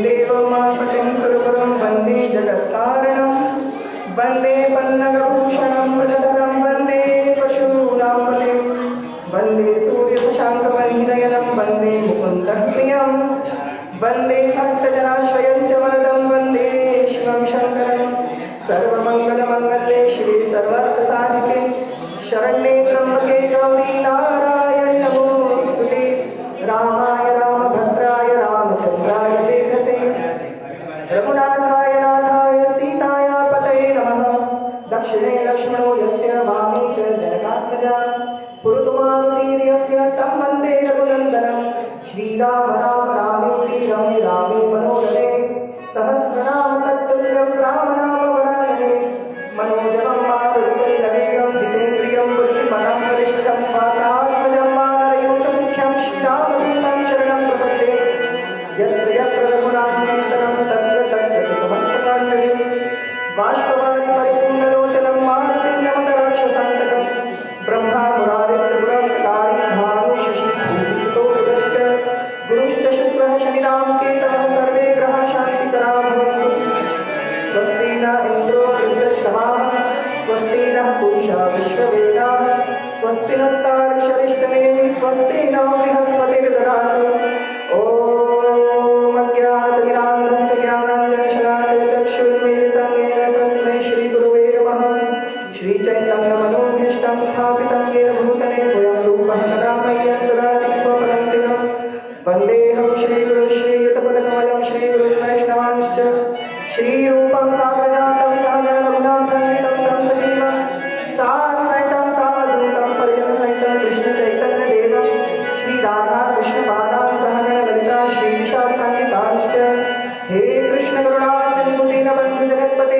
देवमापतिं सुरगुरुं वन्दे जगत्कारणं वन्दे पन्नगभूषणं प्रजधरं वन्दे पशूनां पतिं वन्दे सूर्यशशाङ्कमणिनयनं वन्दे मुकुन्दं प्रियं वन्दे भक्तजनाश्रयं च वरदं वन्दे शिवं शङ्करं सर्वमङ्गलमङ्गले शिवे सर्वार्थसाधिके शरण्ये त्र्यम्बके गौरी नारायणि नमोऽस्तुते रामाय रामभद्राय रामचन्द्राय वेधसे रघुनाथाय नाथाय सीताय पतये नमः दक्षिणे लक्ष्मणो यस्य वामे च जनकात्मजा पुरुतु मारुतिर्यस्य तं वन्दे रघुनन्दनं श्रीराम राम रामेति रमे रामे मनोरमे सहस्रनाम तत्तुल्यं रामनाम वरानने मनोजवं मारुतिर्यवेगं जितेन्द्रियं बुद्धिमतं वरिष्ठं वातात्मजं मानरयूथमुख्यं श्रीरामदूतं शरणं प्रपद्ये यत्र यत्र रघुनाथायतनं तत्र तत्र कृतमस्तकाञ्जलिं बाष्पवारि परिपूर्णलोचनं मारुतिं नमत राक्षसान्तकं ब्रह्मा मुरारिस्त्रिपुरं कारी भानु शशि भूतिसुतो बुधश्च गुरुश्च शुक्रः शनिराम केतवः सर्वे ग्रहाः शान्तिकरा भवन्तु स्वस्ति न इन्द्रो वृद्धश्रवाः स्वस्ति नः पूषा विश्ववेदाः स्वस्ति नस्तार्क्ष्यरिष्टनेमिः स्वस्ति नो बृहस्पतिर्दधातु ॐ अज्ञाततिमिरान्धस्य ज्ञानाञ्जनशलाकया चक्षुर्मीलितं येन तस्मै श्रीगुरुवे नमः श्रीचैतन्यमनोभीष्टं स्थापितं येन भूतले स्वयं रूपः तदा मह्यं ददाति स्वपदं वन्देऽहं श्रीगुरुं श्रीयुतपदकमलं श्रीगुरुवैष्णवांश्च श्रीरूपं साग्रजातं सागररघुनाथन्वितं तं सजीवं साद्वैतं सावधूतं परिजनसहितं कृष्णचैतन्यदेवं श्रीराधा कृष्णपादां सहगणललिता श्रीविशाखान्वितांश्च हे कृष्णकरुणा सिन्धु दीनबन्धु जगत्पते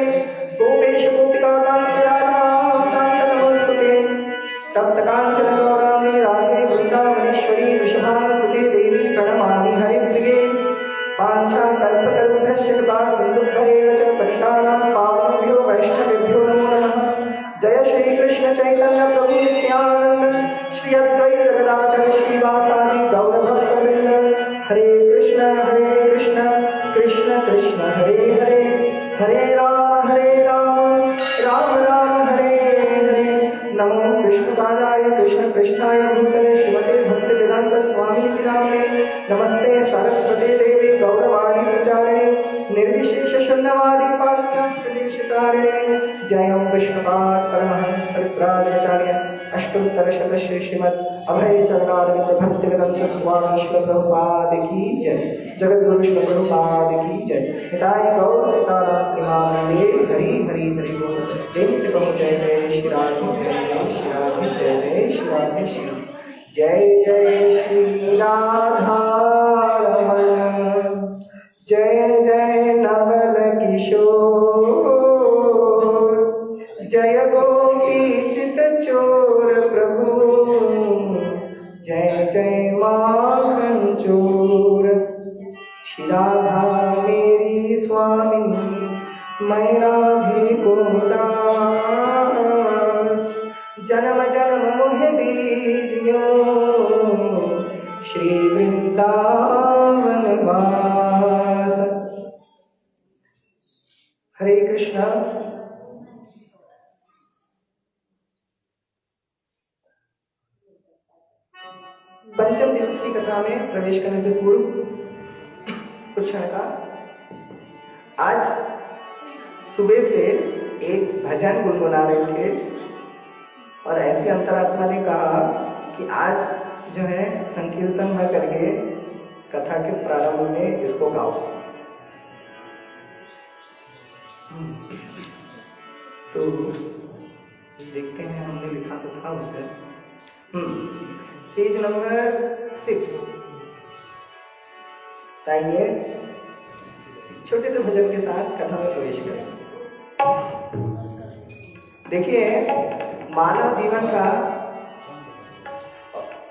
गोपेश गोपिकाकान्त राधा कान्त नमोस्तुते तप्तकाञ्चन सौगन्धि राधे वृन्दावनेश्वरी वृषभानुसुते देवी प्रणमामि हरिप्रिये वाञ्छाकल्पतरुभ्यश्च कृपा सिन्धुभ्येव च पतितानां पावनेभ्यो वैष्णवेभ्यो नमो नमः जय श्री कृष्ण चैतन्य प्रभु नित्यानंद श्री अद्वैत गदाधर श्रीवासादि गौरभक्तवृंद हरे कृष्ण कृष्ण कृष्ण हरे हरे हरे राम राम राम हरे हरे नमो कृष्णपादाय कृष्ण कृष्णाय भूतले श्रीमते भक्तिवेदांत स्वामी नामने नमस्ते सरस्वती देवी गौरवाणी प्रचारिणे निर्विशेष शून्यवादी पाश्चात्यदेशतारिणे जय कृष्णपाद परमहंस परिव्राजकाचार्य अष्टोत्तर शत श्री श्रीमद अभय चरणारविंद भक्तिवेदांत स्वामी श्री प्रभुपाद की जय जगद्गुरु श्री प्रभुपाद की जय हिताय गौर सीताराम प्रेमानंदे हरि हरि हरि बोल प्रेम से कहो जय जय श्री राधे जय श्री राधे जय जय श्री राधे श्री जय जय श्री राधा रमण जय जय नवल किशोर जय गोपी चित चोर प्रभु जय जय माखन चोर श्री राधा मेरी स्वामी मैं राधे को दास जन्म जन्म मोह दीजियो श्री वृंदावन वास। हरे कृष्णा। पंचम दिवस की कथा में प्रवेश करने से पूर्व कुछ क्षण का आज सुबह से एक भजन गुनगुना रहे थे और ऐसे अंतरात्मा ने कहा कि आज जो है संकीर्तन न करके कथा के प्रारंभ में इसको गाओ। तो देखते हैं, हमने लिखा तो था उसे। Page number 6। आइए छोटे से भजन के साथ कथा में प्रवेश करें। देखिए, मानव जीवन का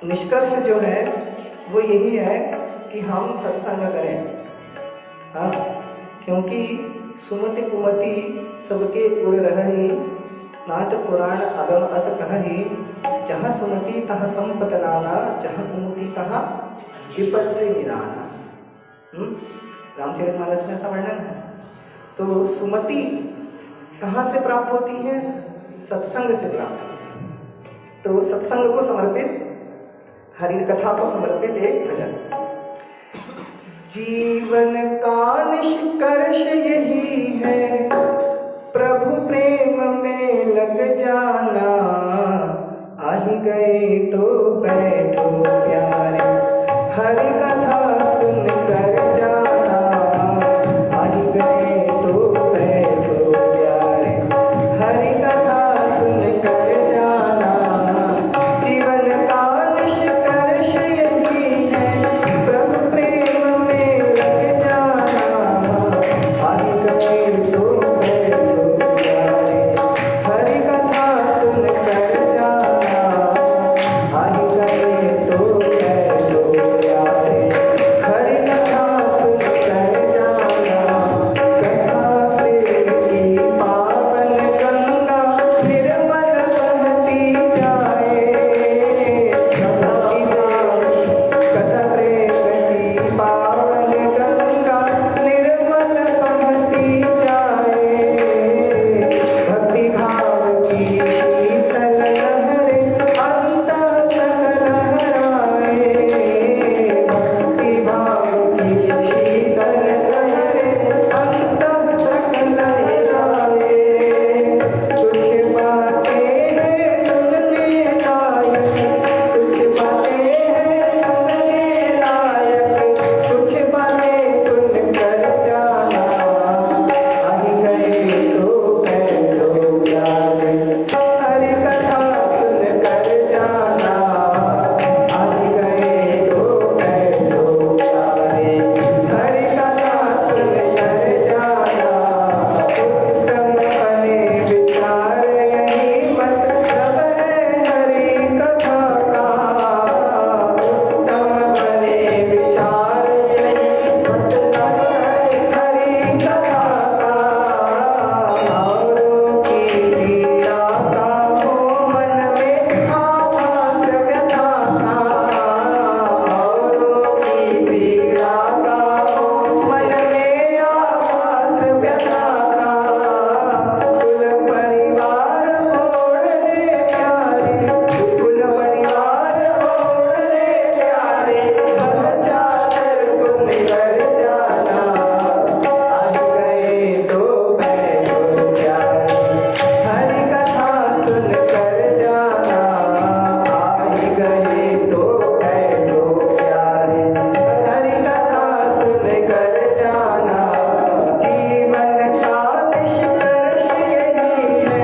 निष्कर्ष जो है वो यही है कि हम सत्संग करें। हाँ, क्योंकि सुमति कुमति सबके उर रही, नाथ पुराण अगम अस कहि, जहाँ सुमति तहाँ संपत नाना, जहाँ कुमति तहाँ विपत्ति निराना। रामचरितमानस में ऐसा वर्णन है। तो सुमति कहाँ से प्राप्त होती है? सत्संग से प्राप्त होती है। तो सत्संग को समर्पित, हरि कथा को समर्पित एक भजन। जीवन का निष्कर्ष यही है, प्रभु प्रेम में लग जाना, आ ही गए तो बैठो प्यारे, हरि कथा सुन कर जाना, आ ही गए तो बैठो प्यारे, हरि कथा सुन कर जाना। जीवन का निष्कर्ष यही है, प्रभु प्रेम में लग जाना, आ ही गए तो बैठो प्यारे, हरि कथा सुन कर जाना, आ ही गए तो बैठो प्यारे, हरि कथा सुन कर जाना। कथा प्रेम की पावन गंगा निर्मल बहती जाए, कथा प्रेम की पावन गंगा निर्मल बहती जाए, भक्ति भाव की शीतल लहरे अंतः तक लहराए, भक्ति भाव की शीतल लहरे अंतः तक लहराए। कुछ बातें हैं सुनने लायक, कुछ बातें हैं सुनने लायक, कुछ बातें सुन कर जाना, आ ही गए तो बैठो प्यारे, हरि कथा सुन कर जाना, आ ही गए तो बैठो प्यारे, हरि कथा सुन कर जाना। उत्तम बने विचार यही मतलब है हरि कथा का, उत्तम बने विचार यही मतलब है हरि कथा का। औरों की पीड़ा का हो मन में आभास व्यथा का, औरों की पीड़ा का हो मन में आभास व्यथा का। कुल परिवार ओढ़ ले प्यारे, कुल परिवार ओढ़ ले प्यारे, बन चादर को निकर जाना, आ ही गए तो बैठो प्यारे, हरि कथा सुन कर जाना, आ ही गए तो बैठो प्यारे, हरि कथा सुन कर जाना। जीवन का निष्कर्ष यही है,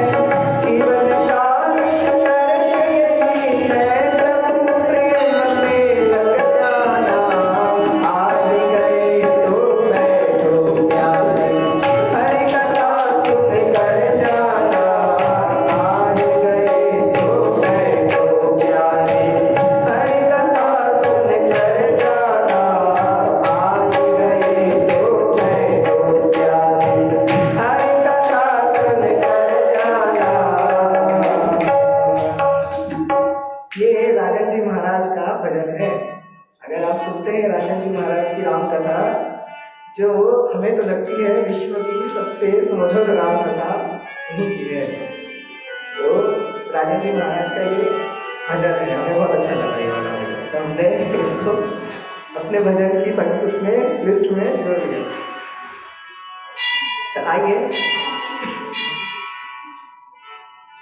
जीवन का निष्कर्ष यही है, प्रभु प्रेम में लग जाना, आ ही गए तो बैठो प्यारे, हरि कथा सुन कर जाना, आ ही गए तो बैठो प्यारे, हरि कथा सुन कर जाना, आ ही गए तो बैठो प्यारे, हरि कथा सुन कर जाना। ये राजन जी महाराज का भजन है। अगर आप सुनते हैं राजन जी महाराज की राम कथा, जो हमें तो लगती है विश्व की सबसे सुमधुर राम कथा इन्हीं की है। तो राजन जी महाराज का ये भजन है, हमें बहुत अच्छा लगा ये वाला भजन, तो हमने इसको अपने भजन की संग उसमें लिस्ट में जोड़ दिया। तो आइए,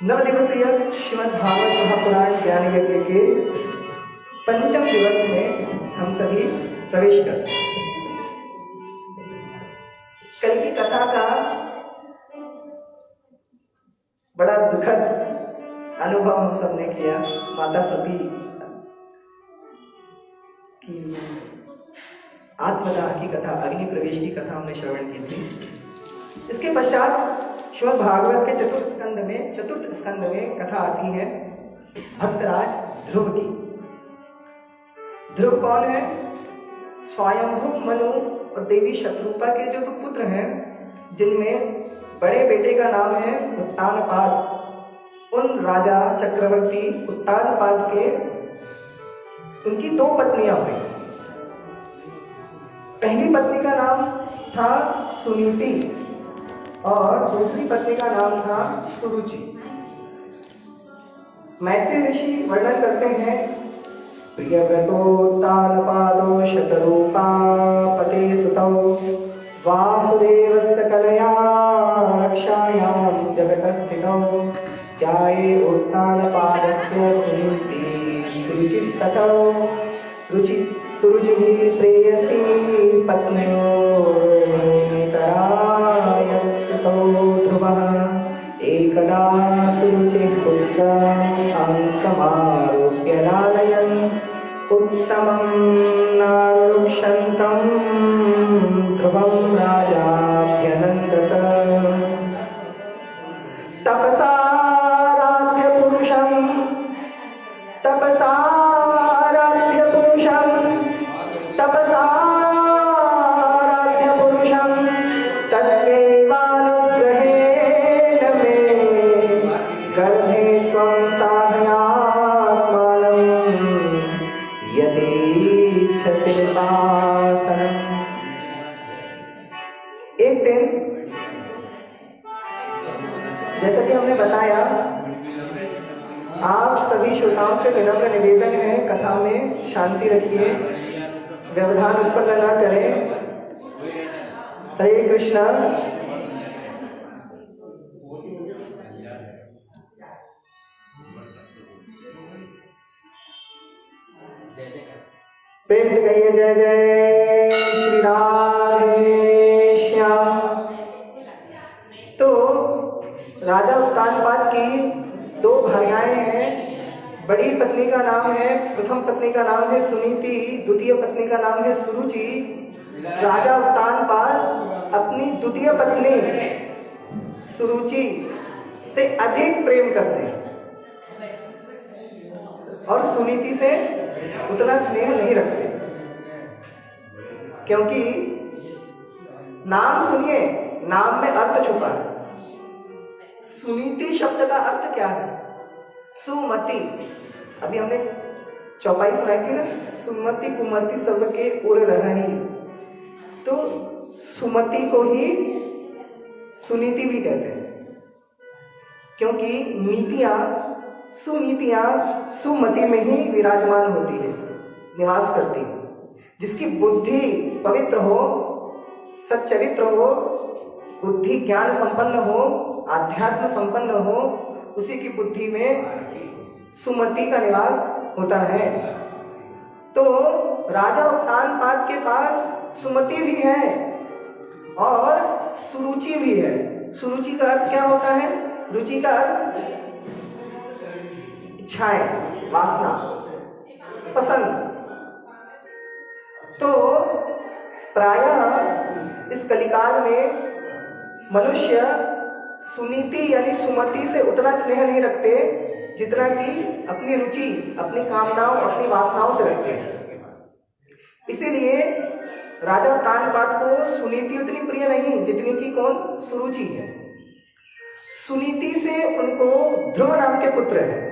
नव दिवसीय श्रीमद् भागवत महापुराण ज्ञान यज्ञ के पंचम दिवस में हम सभी प्रवेश करते हैं। कल की कथा का बड़ा दुखद अनुभव हम सबने किया। माता सती की आत्मदाह की कथा, अग्नि प्रवेश की कथा हमने श्रवण की थी। इसके पश्चात श्रीमद् भागवत के चतुर्थ स्कंद में कथा आती है भक्तराज ध्रुव की। ध्रुव कौन है? स्वयंभू मनु और देवी शत्रुपा के जो दो पुत्र हैं, जिनमें बड़े बेटे का नाम है उत्तानपाद। उन राजा चक्रवर्ती उत्तानपाद के उनकी दो पत्नियां हुई। पहली पत्नी का नाम था सुनीति और दूसरी पत्नी का नाम था सुरुचि। मैत्रेय ऋषि वर्णन करते हैं, प्रियव्रतोत्तानपादो शतरूपा पते सुतौ वासुदेवस्य कलया रक्षायां जगतस्थितौ जाये उत्तानपादस्य सुनीति सुरुचिस्ततौ सुरुचिः प्रेयसी पत्न्योर्नेतरायस्तौ ध्रुवः एकदा सुरुचिः पुत्रमङ्कमारोप्य लालयन् उत्तमं नारुक्षन्तं ध्रुवं राजाभ्यनन्दत। तपसाराध्यपुरुषं तत्केवानुग्रहेण मे गर्भे त्वं साधयात्मानं यदीच्छसि पासनम्। एक दिन, जैसा कि हमने बताया, आप सभी श्रोताओं से विनम्र निवेदन है, कथा में शांति रखिए, व्यवधान उत्पन्न न करें। हरे कृष्णा। प्रेम से कहिए जय जय श्री राधे श्याम। तो राजा उत्तानपाद की दो भार्याएं हैं। बड़ी पत्नी का नाम है, प्रथम पत्नी का नाम है सुनीति, द्वितीय पत्नी का नाम है सुरुचि। राजा उत्तानपाद अपनी द्वितीय पत्नी सुरुचि से अधिक प्रेम करते हैं और सुनीति से उतना स्नेह नहीं रखते, क्योंकि नाम सुनिए, नाम में अर्थ छुपा है। सुनीति शब्द का अर्थ क्या है? सुमति। अभी हमने चौपाई सुनाई थी ना, सुमति कुमति सबके उर रही, तो सुमति को ही सुनीति भी कहते हैं, क्योंकि सुनीतियां सुमति में ही विराजमान होती है, निवास करती है। जिसकी बुद्धि पवित्र हो, सच्चरित्र हो, बुद्धि ज्ञान संपन्न हो, आध्यात्म संपन्न हो, उसी की बुद्धि में सुमति का निवास होता है। तो राजा उत्तानपाद के पास सुमति भी है और सुरुचि भी है। सुरुचि का अर्थ क्या होता है? रुचि का अर्थ इच्छाएं, वासना, पसंद। तो प्रायः इस कलिकाल में मनुष्य सुनीति यानी सुमति से उतना स्नेह नहीं रखते जितना कि अपनी रुचि, अपनी कामनाओं, अपनी वासनाओं से रखते हैं। इसीलिए राजा उत्तानपाद को सुनीति उतनी प्रिय नहीं जितनी कि कौन? सुरुचि है। सुनीति से उनको ध्रुव नाम के पुत्र हैं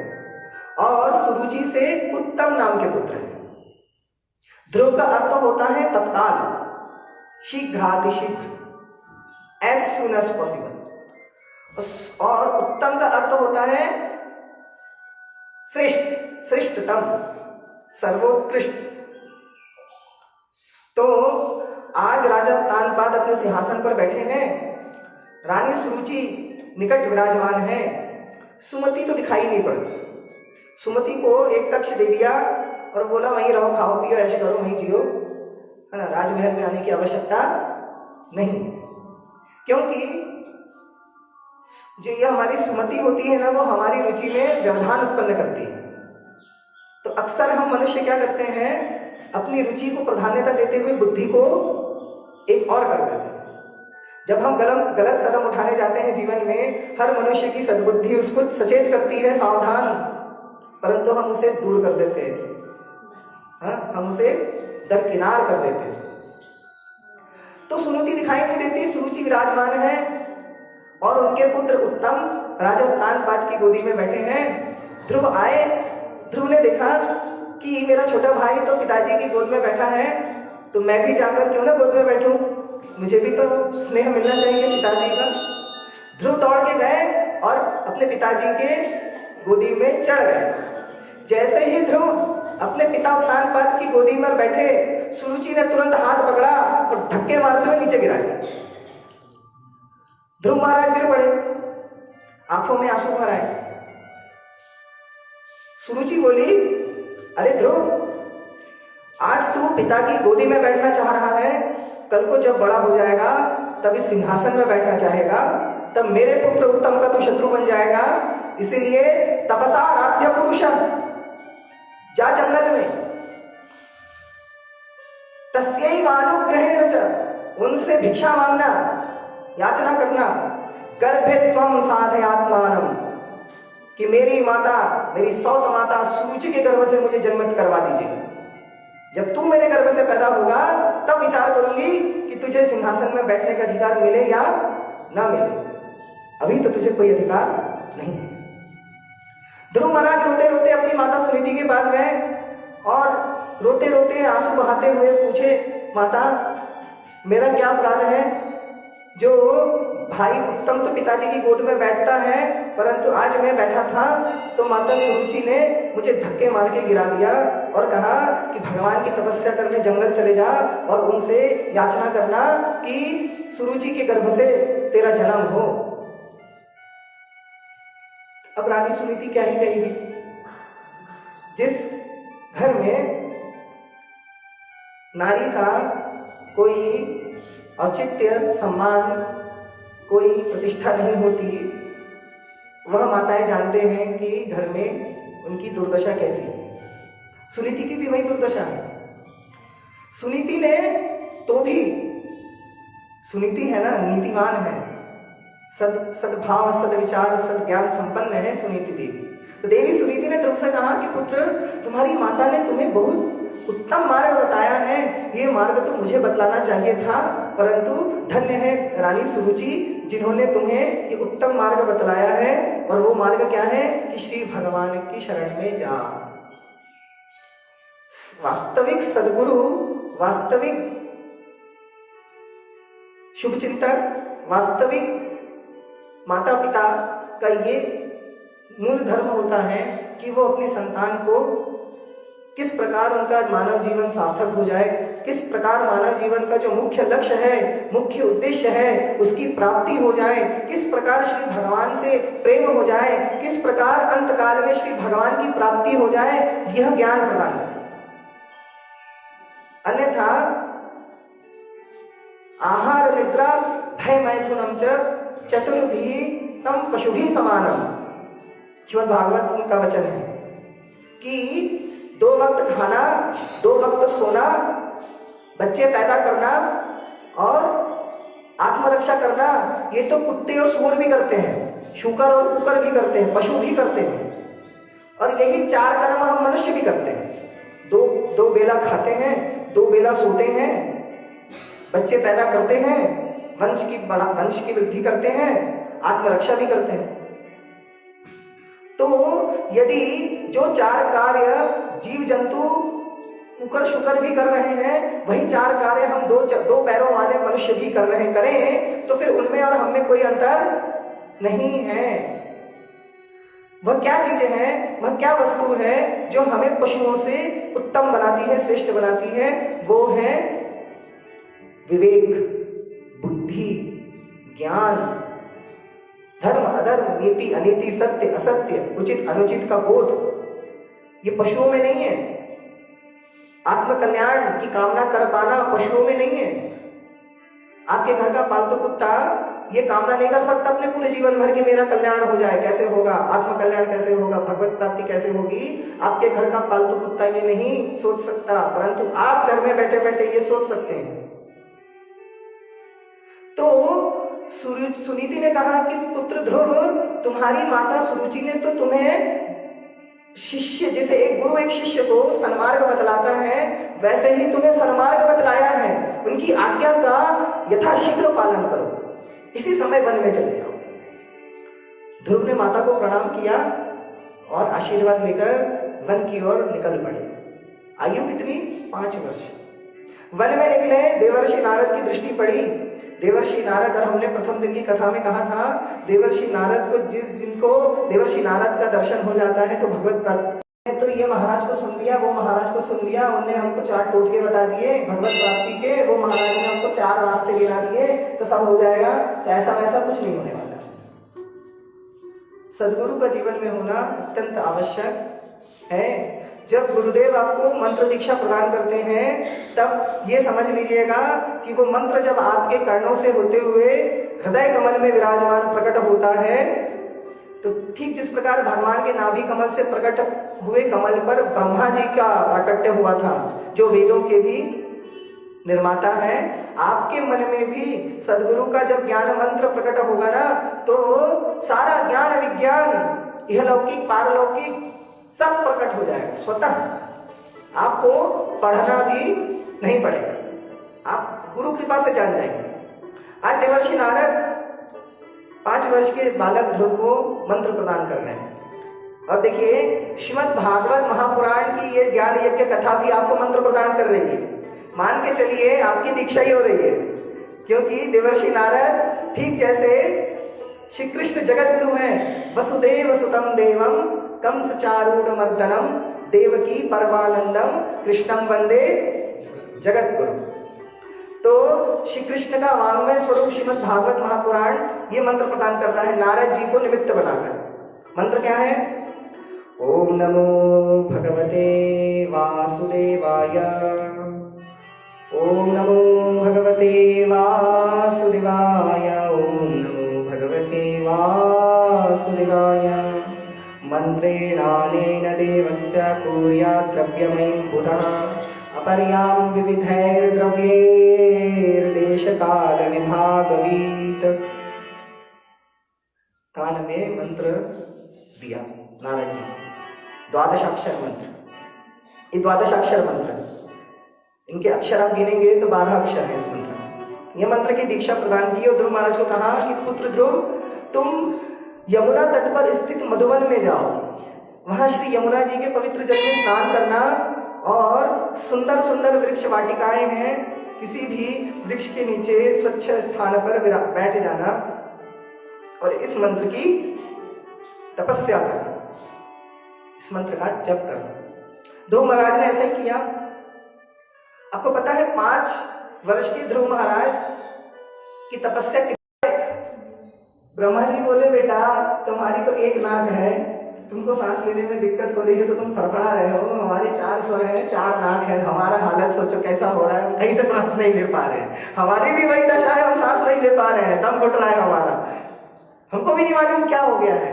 और सुरुचि से उत्तम नाम के पुत्र हैं। ध्रुव का अर्थ होता है तत्काल, शीघ्रातिशीघ्र, as soon as possible। और उत्तम का अर्थ होता है श्रेष्ठ, श्रेष्ठतम, सर्वोत्कृष्ट। तो आज राजा उत्तानपाद अपने सिंहासन पर बैठे हैं, रानी सुरुचि निकट विराजमान है। सुमति तो दिखाई नहीं पड़ती। सुमति को एक कक्ष दे दिया और बोला वहीं रहो, खाओ पियो, ऐश करो, वहीं जियो, है ना, राजमहल में आने की आवश्यकता नहीं। क्योंकि जो यह हमारी सुमति होती है ना, वो हमारी रुचि में व्यवधान उत्पन्न करती है। तो अक्सर हम मनुष्य क्या करते हैं, अपनी रुचि को प्राधान्यता देते हुए बुद्धि को एक और कर देते हैं। जब हम गलत कदम उठाने जाते हैं जीवन में, हर मनुष्य की सद्बुद्धि उसको सचेत करती है, सावधान, परंतु हम उसे दूर कर देते हैं, हम उसे दरकिनार कर देते हैं। तो सुनीति दिखाई नहीं देती, सुरुचि विराजमान है और उनके पुत्र उत्तम राजा उत्तानपाद की गोदी में बैठे हैं। ध्रुव आए, ध्रुव ने देखा कि मेरा छोटा भाई तो पिताजी की गोद में बैठा है तो मैं भी जाकर क्यों ना गोद में बैठूं, मुझे भी तो स्नेह मिलना चाहिए पिताजी का। ध्रुव दौड़ के गए और अपने पिताजी के गोदी में चढ़ गए। जैसे ही ध्रुव अपने पिता उत्तानपाद की गोदी में बैठे, सुरुचि ने तुरंत हाथ पकड़ा और धक्के मारते हुए नीचे गिरा दिया। ध्रुव महाराज गिर पड़े, आंखों में आंसू भर आए। सुरुचि बोली, अरे ध्रुव, आज तू पिता की गोदी में बैठना चाह रहा है, कल को जब बड़ा हो जाएगा तब इस सिंहासन में बैठना चाहेगा, तब मेरे पुत्र उत्तम का तू शत्रु बन जाएगा। इसीलिए तपसा आराध्य पुरुषम, जा जंगल में, तस्यैव अनुग्रहेण च, उनसे भिक्षा मांगना, याचना करना, गर्भे त्वं साधयात्मानम, कि मेरी माता, मेरी सौत माता सुरुचि के गर्भ से मुझे जन्मत करवा दीजिए। जब तू मेरे गर्भ से पैदा होगा तब विचार करूंगी कि तुझे सिंहासन में बैठने का अधिकार मिले या ना मिले, अभी तो तुझे कोई अधिकार नहीं। ध्रुव महाराज रोते रोते अपनी माता सुनीति के पास गए और रोते रोते आंसू बहाते हुए पूछे, माता मेरा क्या अपराध है जो भाई उत्तम तो पिताजी की गोद में बैठता है, परंतु आज मैं बैठा था तो माता सुरुचि ने मुझे धक्के मार के गिरा दिया और कहा कि भगवान की तपस्या करने जंगल चले जा और उनसे याचना करना कि सुरुचि के गर्भ से तेरा जन्म हो। अब रानी सुनीति क्या ही कहेगी। जिस घर में नारी का कोई औचित्य, सम्मान, कोई प्रतिष्ठा नहीं होती, वह माताएं जानते हैं कि घर में उनकी दुर्दशा कैसी है। सुनीति की भी वही दुर्दशा है। सुनीति ने तो भी, सुनीति है ना, नीतिमान है, सद्भाव, सद्विचार, सद्ज्ञान संपन्न है सुनीति देवी। तो देवी सुनीति ने ध्रुव से कहा कि पुत्र, तुम्हारी माता ने तुम्हें बहुत उत्तम मार्ग बताया है, ये मार्ग तो मुझे बतलाना चाहिए था, परंतु धन्य है रानी सुरुचि जिन्होंने तुम्हें ये उत्तम मार्ग बतलाया है। और वो मार्ग क्या है कि श्री भगवान की शरण में जा। वास्तविक सद्गुरु, वास्तविक शुभचिंतक, वास्तविक माता पिता का ये मूल धर्म होता है कि वो अपनी संतान को किस प्रकार उनका मानव जीवन सार्थक हो जाए, किस प्रकार मानव जीवन का जो मुख्य लक्ष्य है, मुख्य उद्देश्य है, उसकी प्राप्ति हो जाए, किस प्रकार श्री भगवान से प्रेम हो जाए, किस प्रकार अंतकाल में श्री भगवान की प्राप्ति हो जाए, यह ज्ञान प्रदान है। अन्यथा आहार निद्रा भय मैथुनम च चतुर्भी तम पशुभी समानम, श्रीमद् भागवत उनका वचन है कि 2 वक्त खाना, 2 वक्त सोना, बच्चे पैदा करना और आत्मरक्षा करना, ये तो कुत्ते और सूअर भी करते हैं, शूकर और कुकर भी करते हैं, पशु भी करते हैं। और यही 4 कर्म हम मनुष्य भी करते हैं। 2 बेला खाते हैं, 2 बेला सोते हैं, बच्चे पैदा करते हैं, वंश की वृद्धि करते हैं, आत्मरक्षा भी करते हैं। तो यदि जो 4 कार्य जीव जंतु कुकर शुकर भी कर रहे हैं, वही 4 कार्य हम 2 पैरों वाले मनुष्य भी करें, तो फिर उनमें और हमें कोई अंतर नहीं है। वह क्या चीजें हैं, वह क्या वस्तु है जो हमें पशुओं से उत्तम बनाती है, श्रेष्ठ बनाती है? वो है विवेक, बुद्धि, ज्ञान, धर्म अधर्म, नीति अनीति, सत्य असत्य, उचित अनुचित का बोध। ये पशुओं में नहीं है। आत्मकल्याण की कामना कर पाना पशुओं में नहीं है। आपके घर का पालतू कुत्ता ये कामना नहीं कर सकता अपने पूरे जीवन भर कि मेरा कल्याण हो जाए। कैसे होगा? आत्मकल्याण कैसे होगा? भगवत प्राप्ति कैसे होगी? आपके घर का पालतू कुत्ता ये नहीं सोच सकता, परंतु आप घर में बैठे बैठे ये सोच सकते हैं। तो सुनीति ने कहा कि पुत्र ध्रुव, तुम्हारी माता सुरुचि ने तो तुम्हें शिष्य, जैसे एक गुरु एक शिष्य को सन्मार्ग बतलाता है, वैसे ही तुम्हें सन्मार्ग बतलाया है। उनकी आज्ञा का यथाशीघ्र पालन करो, इसी समय वन में चले जाओ। ध्रुव ने माता को प्रणाम किया और आशीर्वाद लेकर वन की ओर निकल पड़े। आयु कितनी? 5 वर्ष। वन में निकले, देवर्षि नारद की दृष्टि पड़ी। देवर्षि नारद, और हमने प्रथम दिन की कथा में कहा था, देवर्षि नारद को जिनको देवर्षि नारद का दर्शन हो जाता है तो भगवत प्राप्ति। तो ये महाराज को सुन लिया, वो महाराज को सुन लिया, उन्होंने हमको 4 टोटके बता दिए भगवत प्राप्ति के, वो महाराज ने हमको 4 रास्ते गिरा दिए, तो सब हो जाएगा। तो ऐसा वैसा कुछ नहीं होने वाला। सदगुरु का जीवन में होना अत्यंत आवश्यक है। जब गुरुदेव आपको मंत्र दीक्षा प्रदान करते हैं तब ये समझ लीजिएगा कि वो मंत्र जब आपके कर्णों से होते हुए हृदय कमल में विराजमान प्रकट होता है, तो ठीक जिस प्रकार भगवान के नाभि कमल से प्रकट हुए कमल पर ब्रह्मा जी का प्राकट्य हुआ था, जो वेदों के भी निर्माता है, आपके मन में भी सदगुरु का जब ज्ञान मंत्र प्रकट होगा ना, तो सारा ज्ञान विज्ञान इहलौकिक पारलौकिक सब प्रकट हो जाएगा स्वतः। आपको पढ़ना भी नहीं पड़ेगा, आप गुरु कृपा से जान जाएंगे। आज देवर्षि नारद 5 वर्ष के बालक ध्रुव को मंत्र प्रदान कर रहे हैं। और देखिए, श्रीमद् भागवत महापुराण की ये ज्ञान यज्ञ कथा भी आपको मंत्र प्रदान कर रही है। मान के चलिए आपकी दीक्षा ही हो रही है, क्योंकि देवर्षि नारद ठीक जैसे श्री कृष्ण जगत गुरु हैं, वसुदेव सुतम देवम कंस चारूढ़ मर्दनम देवकी परमानंदम कृष्णम वंदे जगत गुरु। तो श्री कृष्ण का वाङ्मय स्वरूप श्रीमद् भागवत महापुराण ये मंत्र प्रदान कर रहा है नारद जी को निमित्त बनाकर। मंत्र क्या है? ओम नमो भगवते वासुदेवाय, ओम नमो भगवते वासुदेवाय, ओम नमो भगवते वासुदेवाय। मंत्रेणानेन देवस्य कुर्यात् द्रव्यमयं पुनः अपर्यां विविधैर्द्रव्यैर्देशकाल विभागवीत। कान में मंत्र दिया नारद जी, 12 अक्षर मंत्र। ये 12 अक्षर मंत्र, इनके अक्षर आप गिनेंगे तो 12 अक्षर है इस मंत्र में। ये मंत्र की दीक्षा प्रदान की और ध्रुव महाराज को कहा कि पुत्र ध्रुव, तुम यमुना तट पर स्थित मधुवन में जाओ, वहां श्री यमुना जी के पवित्र जल में स्नान करना, और सुंदर सुंदर वृक्ष वाटिकाएं हैं, किसी भी वृक्ष के नीचे स्वच्छ स्थान पर बैठ जाना और इस मंत्र की तपस्या करना, इस मंत्र का जप करना। ध्रुव महाराज ने ऐसा ही किया। आपको पता है 5 वर्ष के ध्रुव महाराज की तपस्या कितनी? ब्रह्मा जी बोले, बेटा तुम्हारी तो 1 नाक है, तुमको सांस लेने में दिक्कत हो रही है तो तुम फड़फड़ा रहे हो, हमारे 4 स्वर है, 4 नाक है, हमारा हालत सोचो कैसा हो रहा है, कहीं से सांस नहीं ले पा रहे हैं, हमारी भी वही दशा है, हम सांस नहीं ले पा रहे हैं, दम घुट रहा है हमारा, हमको भी नहीं मालूम क्या हो गया है,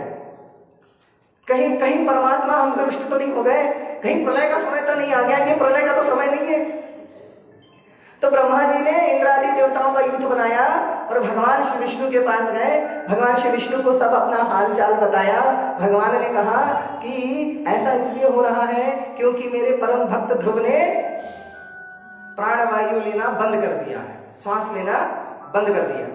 कहीं कहीं परमात्मा हमसे रुष्ट तो नहीं हो गए, कहीं प्रलय का समय तो नहीं आ गया, ये प्रलय का तो समय नहीं है। तो ब्रह्मा जी ने इंद्रादि देवताओं का युद्ध बनाया और भगवान श्री विष्णु के पास गए। भगवान श्री विष्णु को सब अपना हाल चाल बताया। भगवान ने कहा कि ऐसा इसलिए हो रहा है क्योंकि मेरे परम भक्त ध्रुव ने प्राणवायु लेना बंद कर दिया है, श्वास लेना बंद कर दिया।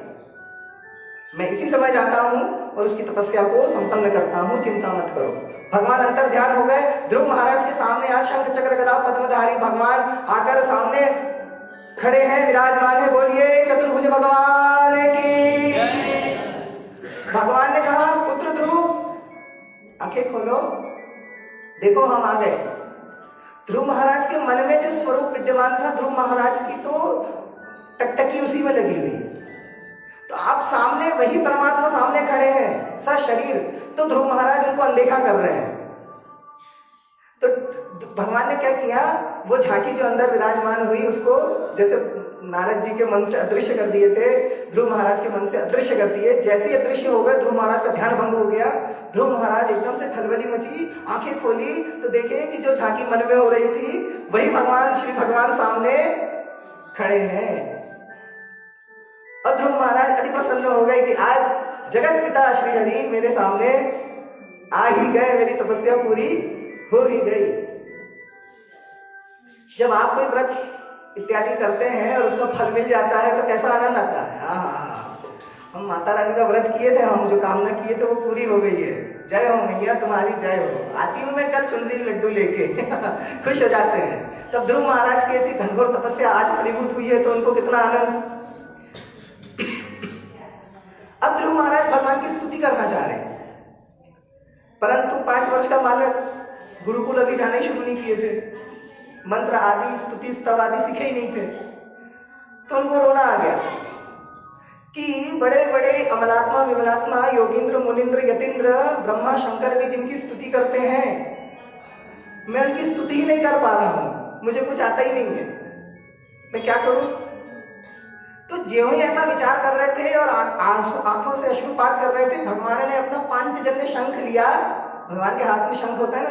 मैं इसी समय जाता हूं और उसकी तपस्या को संपन्न करता हूं, चिंता मत करो। भगवान अंतर ध्यान हो गए। ध्रुव महाराज के सामने आज शंख चक्र गदा पद्मधारी भगवान आकर सामने खड़े हैं, विराजमान है। बोलिए चतुर्भुज भगवान की। भगवान ने कहा, पुत्र ध्रुव आंखें खोलो, देखो हम आ गए। ध्रुव महाराज के मन में जो स्वरूप विद्यमान था, ध्रुव महाराज की तो टकटकी उसी में लगी हुई। तो आप सामने वही परमात्मा सामने खड़े हैं सशरीर, तो ध्रुव महाराज उनको अनदेखा कर रहे हैं। तो भगवान ने क्या किया, वो झांकी जो अंदर विराजमान हुई उसको जैसे नारद जी के मन से अदृश्य कर दिए थे, ध्रुव महाराज के मन से अदृश्य कर दिए। जैसे ही अदृश्य हो गए, ध्रुव महाराज का ध्यान भंग हो गया। ध्रुव महाराज एकदम से खलबली मची, आंखें खोली तो देखे कि जो झांकी मन में हो रही थी वही भगवान श्री भगवान सामने खड़े हैं। और ध्रुव महाराज अति प्रसन्न हो गए कि आज जगत पिता श्री हरि मेरे सामने आ ही गए, मेरी तपस्या पूरी हो ही गई। जब आप कोई व्रत इत्यादि करते हैं और उसका फल मिल जाता है तो कैसा आनंद आता है। हाँ, हम माता रानी का व्रत किए थे, हम जो कामना किए थे वो पूरी हो गई है। जय हो मैया तुम्हारी जय हो, आती हूँ मैं कल चुनरी लड्डू लेके खुश हो जाते हैं। तब ध्रुव महाराज की ऐसी घनघोर तपस्या आज फलीभूत हुई है तो उनको कितना आनंद। अब ध्रुव महाराज भगवान की स्तुति करना चाह रहे हैं, परंतु 5 वर्ष का बालक, गुरुकुल अभी जाने शुरू नहीं किए थे, मंत्र आदि स्तुति स्तव आदि सीखे ही नहीं थे। तो उनको रोना आ गया कि बड़े बड़े अमलात्मा विमलात्मा योगींद्र मुनिंद्र यतीन्द्र ब्रह्मा शंकर भी जिनकी स्तुति करते हैं, मैं उनकी स्तुति ही नहीं कर पा रहा हूं, मुझे कुछ आता ही नहीं है, मैं क्या करूं। तो ज्यों ही ऐसा विचार कर रहे थे और आंखों से अश्रुपात कर रहे थे, भगवान ने अपना पांचजन्य शंख लिया। भगवान के हाथ में शंख होता है ना,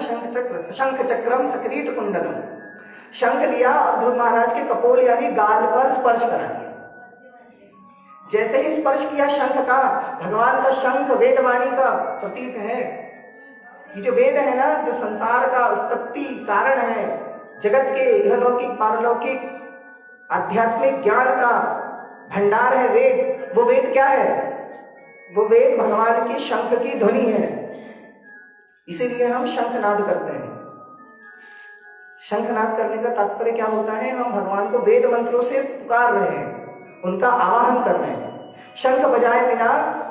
शंख चक्रम सक्रीट कुंडलम, शंख लिया और ध्रुव महाराज के कपोल यानी गाल पर स्पर्श करा। जैसे ही स्पर्श किया शंख का, भगवान का शंख वेदवाणी का प्रतीक है। ये जो वेद है ना, जो संसार का उत्पत्ति कारण है, जगत के इहलौकिक पारलौकिक आध्यात्मिक ज्ञान का भंडार है वेद। वो वेद क्या है? वो वेद भगवान की शंख की ध्वनि है। इसीलिए हम शंखनाद करते हैं। शंखनाद करने का तात्पर्य क्या होता है? हम भगवान को वेद मंत्रों से पुकार रहे हैं, उनका आवाहन कर रहे हैं। शंख बजाए बिना,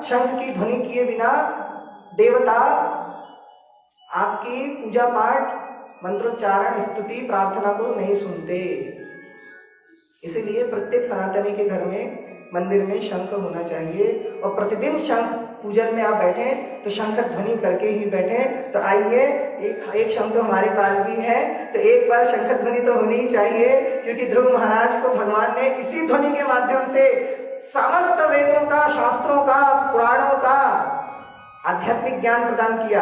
शंख की ध्वनि किए बिना देवता आपकी पूजा पाठ मंत्रोच्चारण स्तुति प्रार्थना को नहीं सुनते। इसीलिए प्रत्येक सनातनी के घर में मंदिर में शंख होना चाहिए और प्रतिदिन शंख पूजन में आप बैठे तो शंख ध्वनि करके ही बैठे। तो आइए, एक शंख हमारे पास भी है, तो एक बार शंख ध्वनि तो होनी ही चाहिए, क्योंकि ध्रुव महाराज को भगवान ने इसी ध्वनि के माध्यम से समस्त वेदों का, शास्त्रों का, पुराणों का आध्यात्मिक ज्ञान प्रदान किया।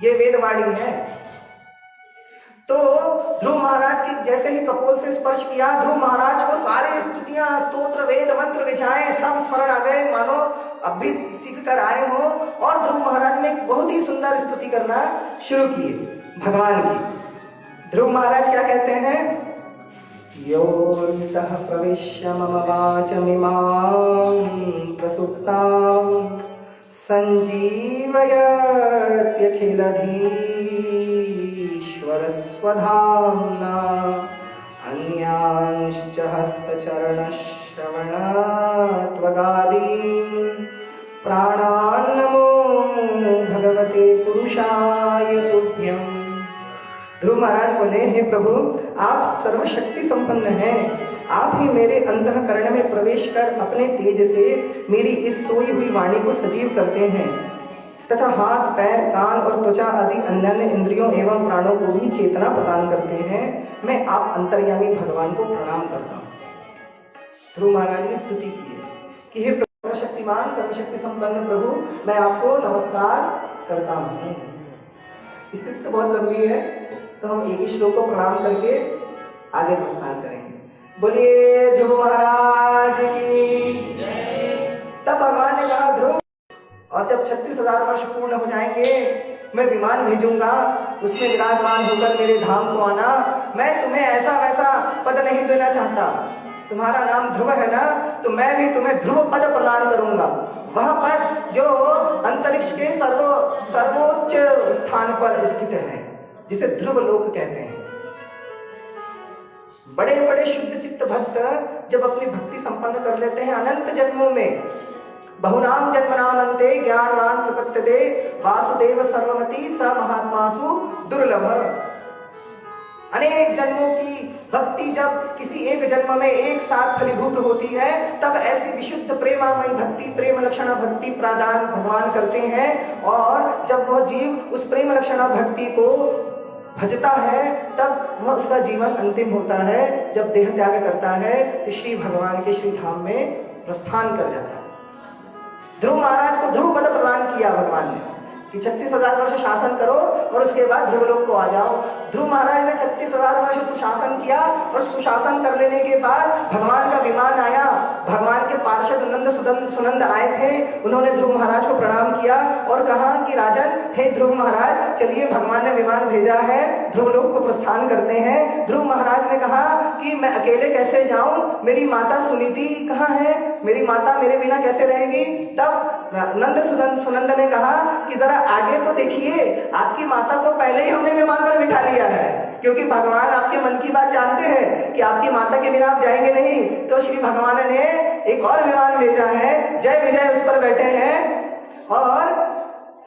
ये वेदवाणी है। तो ध्रुव महाराज की जैसे ही कपोल से स्पर्श किया, ध्रुव महाराज को सारे स्तुतियां, स्तोत्र, वेद मंत्र विचाएं सब स्मरण आ गए, मानो अब भी सीख कर आए हो। और ध्रुव महाराज ने बहुत ही सुंदर स्तुति करना शुरू की भगवान की। ध्रुव महाराज क्या कहते हैं? योऽन्तः प्रविश्य मम वाचमिमां प्रसुप्तां संजीवयत्यखिलधीश्वर स्वधाम्ना अन्यांश्च हस्तचरणश्रवणत्वगादीन् प्राणान्नमो भगवते पुरुषाय तुभ्यम्। ध्रुव महाराज बोले, हे प्रभु, आप सर्वशक्ति संपन्न हैं। आप ही मेरे अंतःकरण में प्रवेश कर अपने तेज से मेरी इस सोई हुई वाणी को सजीव करते हैं तथा हाथ, पैर, कान और त्वचा आदि अन्य इंद्रियों एवं प्राणों को भी चेतना प्रदान करते हैं। मैं आप अंतर्यामी भगवान को प्रणाम करता हूँ। ध्रुव महाराज ने स्तुति की है कि हे प्रभु, शक्तिमान सर्वशक्ति संपन्न प्रभु, मैं आपको नमस्कार करता हूँ। स्थिति तो बहुत लंबी है, तो हम एक ही श्लोक को प्रणाम करके आगे प्रस्थान करेंगे। बोलिए ध्रुव महाराज की जय। तब भगवान ने कहा, ध्रुव, और जब 36,000 वर्ष पूर्ण हो जाएंगे, मैं विमान भेजूंगा, उसमें विराजमान होकर मेरे धाम को आना। मैं तुम्हें ऐसा वैसा पद नहीं देना चाहता। तुम्हारा नाम ध्रुव है ना, तो मैं भी तुम्हें ध्रुव पद प्रदान करूंगा। वह पद जो अंतरिक्ष के सर्वोच्च स्थान पर स्थित है, जिसे ध्रुव लोक कहते हैं। बड़े बड़े शुद्ध चित्त भक्त जब अपनी भक्ति संपन्न कर लेते हैं, अनंत जन्मों में बहुनाम जन्मनामन्ते ज्ञानवान प्रपद्यते वासुदेव सर्वमति स महात्मासु दुर्लभ। अनेक जन्मों की भक्ति जब किसी एक जन्म में एक साथ फलीभूत होती है, तब ऐसी विशुद्ध प्रेमामयी भक्ति, प्रेम लक्षणा भक्ति प्रदान भगवान करते हैं। और जब वह जीव उस प्रेम लक्षणा भक्ति को भजता है, तब वह उसका जीवन अंतिम होता है। जब देह त्याग करता है तो श्री भगवान के श्री धाम में प्रस्थान कर जाता है। ध्रुव महाराज को ध्रुव पद प्रदान किया भगवान ने। कि 36,000 वर्ष शासन करो और उसके बाद ध्रुवलोक को आ जाओ। ध्रुव महाराज ने 36,000 वर्ष सुशासन किया और सुशासन कर लेने के बाद भगवान का विमान आया। भगवान के पार्षद नंद सुनंद आए थे, उन्होंने ध्रुव महाराज को प्रणाम किया और कहा कि राजन, हे ध्रुव महाराज, चलिए भगवान ने विमान भेजा है, ध्रुवलोक को प्रस्थान करते हैं। ध्रुव महाराज ने कहा कि मैं अकेले कैसे जाऊं, मेरी माता सुनीति कहाँ है, मेरी माता मेरे बिना कैसे रहेगी। तब नंद सुनंद ने कहा कि जरा आगे तो देखिए, आपकी माता को पहले ही हमने विमान पर बिठा लिया है, क्योंकि भगवान आपके मन की बात जानते हैं कि आपकी माता के बिना आप जाएंगे नहीं। तो श्री भगवान ने एक और विमान भेजा है, जय विजय उस पर बैठे हैं और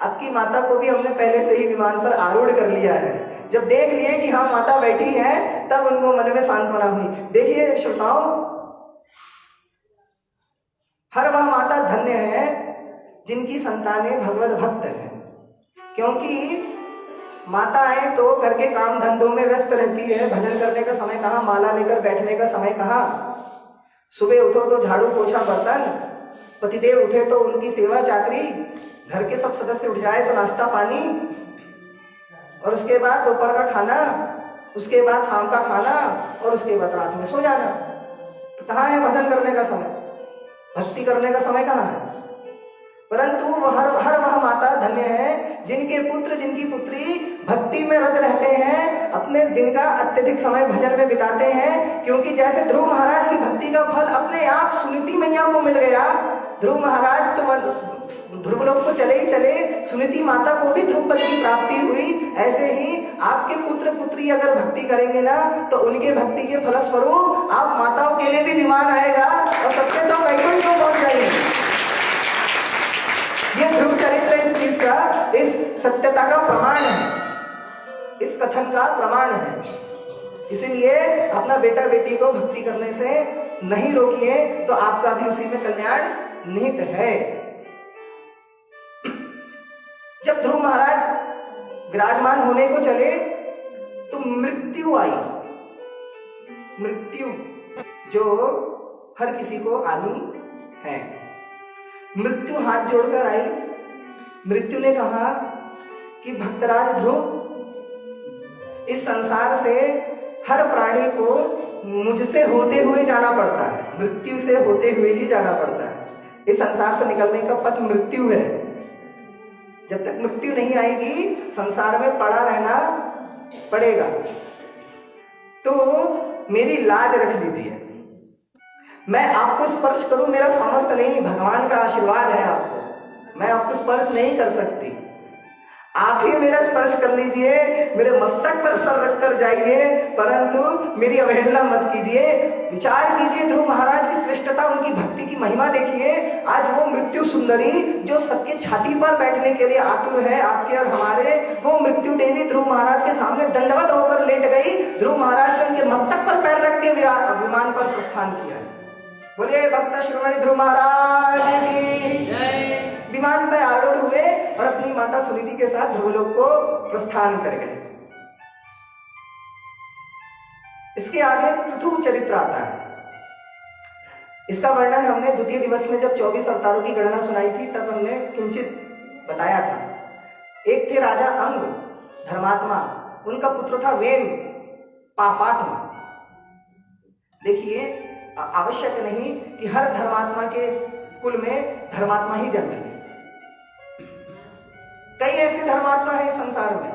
आपकी माता को भी हमने पहले से ही विमान पर आरूढ़ कर लिया है। जब देख लिए कि हाँ माता बैठी है, तब उनको मन में सांत्वना हुई। देखिए श्रोताओं, हर वह माता धन्य है जिनकी संतानें भगवत भक्त हैं, क्योंकि माताएं तो घर के काम धंधों में व्यस्त रहती है। भजन करने का समय कहाँ, माला लेकर बैठने का समय कहाँ। सुबह उठो तो झाड़ू पोछा बर्तन, पतिदेव उठे तो उनकी सेवा चाकरी, घर के सब सदस्य उठ जाए तो नाश्ता पानी, और उसके बाद दोपहर का खाना, उसके बाद शाम का खाना और उसके बाद रात में सो जाना। तो कहाँ है भजन करने का समय, भक्ति करने का समय कहाँ है। परंतु हर वह माता धन्य है जिनके पुत्र जिनकी पुत्री भक्ति में रत रहते हैं, अपने दिन का अत्यधिक समय भजन में बिताते हैं। क्योंकि जैसे ध्रुव महाराज की भक्ति का फल अपने आप सुनीति मैया को मिल गया, ध्रुव महाराज तो ध्रुवलोक को चले ही चले, सुनीति माता को भी ध्रुव पद की प्राप्ति हुई। ऐसे ही आपके पुत्र पुत्री अगर भक्ति करेंगे ना, तो उनके भक्ति के फलस्वरूप आप माताओं के लिए भी विमान आएगा और सबके सब वैकुंठ को पहुंच जाएंगे। ये ध्रुव चरित्र इस चीज का, इस सत्यता का प्रमाण है, इस कथन का प्रमाण है। इसीलिए अपना बेटा बेटी को भक्ति करने से नहीं रोकिए, तो आपका भी उसी में कल्याण निहित है। जब ध्रुव महाराज विराजमान होने को चले तो मृत्यु आई। मृत्यु जो हर किसी को आनी है। मृत्यु हाथ जोड़कर आई। मृत्यु ने कहा कि भक्तराज ध्रुव, इस संसार से हर प्राणी को मुझसे होते हुए जाना पड़ता है, मृत्यु से होते हुए ही जाना पड़ता है। इस संसार से निकलने का पथ मृत्यु है। जब तक मृत्यु नहीं आएगी संसार में पड़ा रहना पड़ेगा। तो मेरी लाज रख लीजिए, मैं आपको स्पर्श करूं मेरा सामर्थ्य नहीं, भगवान का आशीर्वाद है आपको, मैं आपको स्पर्श नहीं कर सकती। आप ही मेरा स्पर्श कर लीजिए, मेरे मस्तक पर सर रखकर जाइए, परंतु मेरी अवहेलना मत कीजिए। विचार कीजिए ध्रुव महाराज की श्रेष्ठता, उनकी भक्ति की महिमा देखिए। आज वो मृत्यु सुंदरी जो सबके छाती पर बैठने के लिए आतुर है, आपके और हमारे, वो मृत्यु देवी ध्रुव महाराज के सामने दंडवत होकर लेट गई। ध्रुव महाराज ने उनके मस्तक पर पैर रख के विमान पर प्रस्थान किया। बोलिए भक्त श्रोमणी ध्रुव महाराज की जय। विमान पर आरूढ़ हुए और अपनी माता सुनीति के साथ ध्रुवलोक को प्रस्थान कर गए। इसके आगे पृथु चरित्र आता है। इसका वर्णन हमने द्वितीय दिवस में जब 24 अवतारों की गणना सुनाई थी तब हमने किंचित बताया था। एक थे राजा अंग, धर्मात्मा, उनका पुत्र था वेन, पापात्मा। देखिए, आवश्यक नहीं कि हर धर्मात्मा के कुल में धर्मात्मा ही जन्मे। कई ऐसे धर्मात्मा हैं संसार में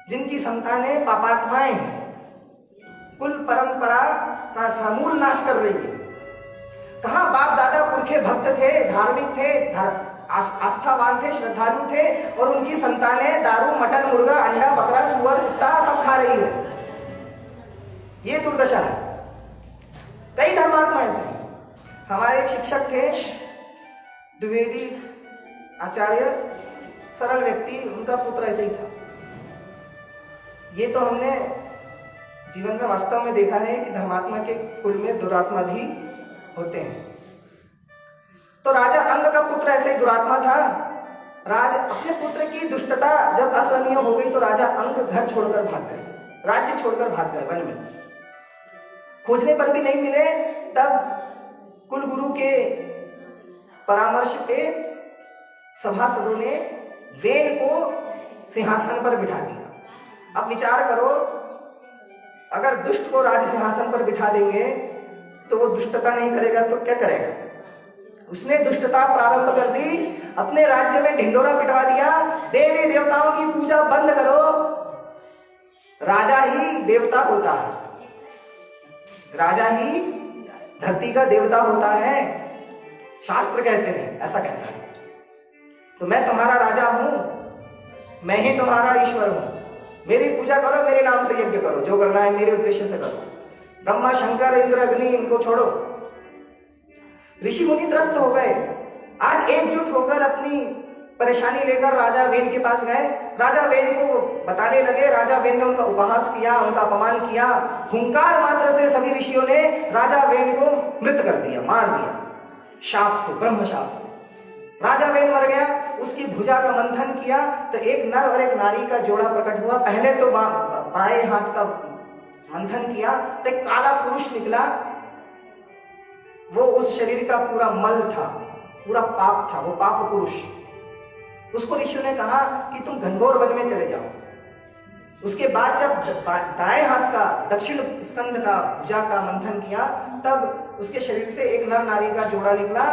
जिनकी संतानें पापात्माएं हैं, कुल परंपरा का समूल नाश कर रही है। कहां बाप दादा पुरखे भक्त थे, धार्मिक थे, आस्थावान थे, श्रद्धालु थे, और उनकी संतानें दारू, मटन, मुर्गा, अंडा, बकरा, सुअर, कुत्ता सब खा रही है। ये दुर्दशा है। कई धर्मात्मा ऐसे। हमारे एक शिक्षक थे द्विवेदी आचार्य, सरल व्यक्ति, उनका पुत्र ऐसे ही था। ये तो हमने जीवन में वास्तव में देखा है कि धर्मात्मा के कुल में दुरात्मा भी होते हैं। तो राजा अंग का पुत्र ऐसे ही दुरात्मा था। अपने पुत्र की दुष्टता जब असहनीय हो गई तो राजा अंग घर छोड़कर भाग गए, राज्य छोड़कर भाग गए वन में। खोजने पर भी नहीं मिले। तब कुल गुरु के परामर्श पे सभासदों ने वेन को सिंहासन पर बिठा दिया। अब विचार करो, अगर दुष्ट को राज सिंहासन पर बिठा देंगे तो वो दुष्टता नहीं करेगा तो क्या करेगा? उसने दुष्टता प्रारंभ कर दी, अपने राज्य में ढिंडोरा पिटवा दिया, देवी देवताओं की पूजा बंद करो, राजा ही देवता होता है, राजा ही धरती का देवता होता है, शास्त्र कहते हैं, ऐसा कहता है। तो मैं तुम्हारा राजा हूं, मैं ही तुम्हारा ईश्वर हूं, मेरी पूजा करो, मेरे नाम से यज्ञ करो, जो करना है मेरे उद्देश्य से करो। ब्रह्मा शंकर इंद्र अग्नि इनको छोड़ो। ऋषि मुनि त्रस्त हो गए, आज एकजुट होकर अपनी परेशानी लेकर राजा वेन के पास गए। राजा वेन को बताने लगे, राजा वेन ने उनका उपहास किया, उनका अपमान किया। हुंकार मात्र से सभी ऋषियों ने राजा वेन को मृत कर दिया, मार दिया, शाप से, ब्रह्म शाप से। राजा वेन मर गया, उसकी भुजा का मंथन किया तो एक नर और एक नारी का जोड़ा प्रकट हुआ। पहले तो बाएं हाथ का मंथन किया तो एक काला पुरुष निकला, वो उस शरीर का पूरा मल था, पूरा पाप था, वो पाप पुरुष। उसको ऋषियों ने कहा कि तुम घनघोर वन में चले जाओ। उसके बाद जब दाएं हाथ का दक्षिण स्कंद का भुजा का मंथन किया तब उसके शरीर से एक नर नारी का जोड़ा निकला।